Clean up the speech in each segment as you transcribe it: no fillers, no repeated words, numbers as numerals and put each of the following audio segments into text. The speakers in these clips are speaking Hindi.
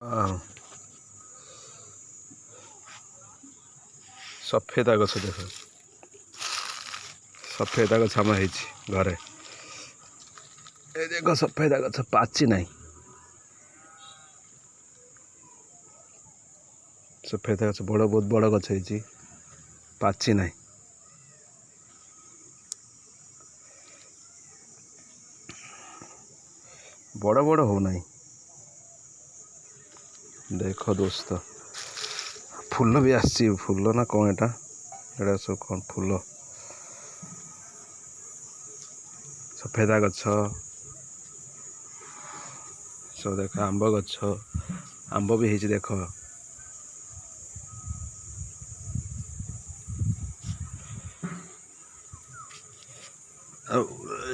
हाँ, सफेदा गछ देख सफेदा गछ आम घरे देख सफेदा गछ पाची ना सफेदा गछ बड़ बहुत बड़ गछ पाची ना बड़ बड़ हो ना देख दोस्त फूल भी आसी फूल ना कौन एटा सब कौन फूल सफेदा गछ सब देख आंब गछ आंब भी है देख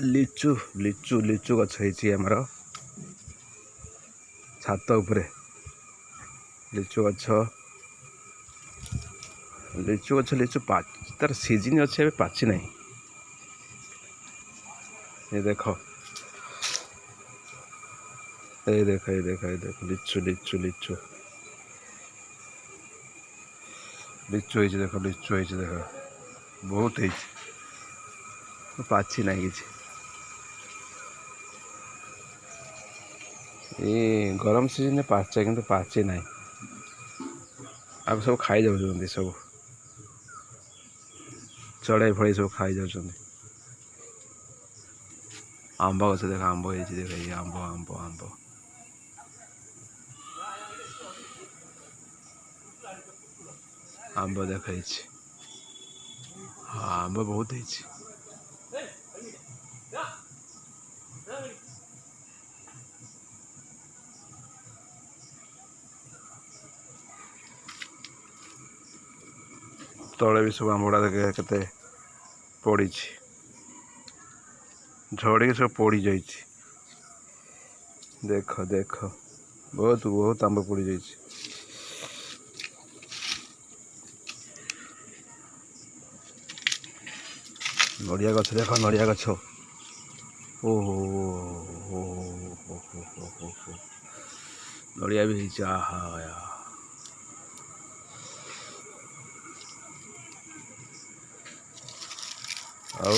लिचु लिचु लिचु गछ आमर छात उपरे लिचु गछ लिचु गछ लिचु तार सीजन अच्छे पाची ना ये देख ये देख ये देख ये देख लिचु लिचु लिचु लिचु है देख लिचु है देख बहुत है पाची ना ये गरम सीजन में पाचे कि पाची ना आप सब खाई जाऊँ सब चढ़ाई फड़ाई सब खाई जाऊँ आंब गछ देख आंब है देख ये आंब आंब आंब आंब देख हाँ आंब बहुत है तले भी सब आंबड़ा देखे के पड़ी झड़ सब पड़ जा देख देख बहुत बहुत आंब पड़ जा नड़िया गछ देख नड़िया गछ ओ नड़िया भी है आओ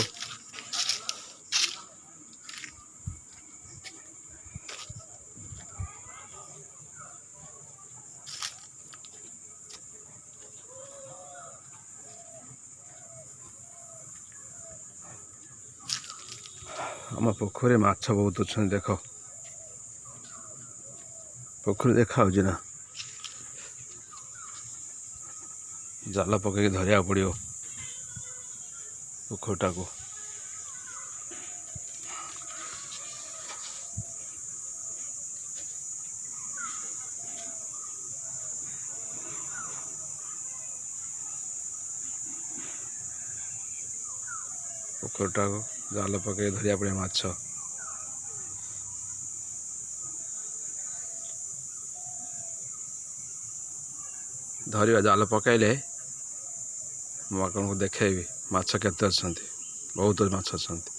आम पोखरी माछ बहुत अच्छा देख पोखरी देखा ना जाल पकई धरिया पड़ो पोखरटा को पोखरटा को जाल पकई धरिया पड़े माछ धरिया जाल पकईले मुझे आपको देखी माछ केते अच्छा बहुत माछ अच्छा।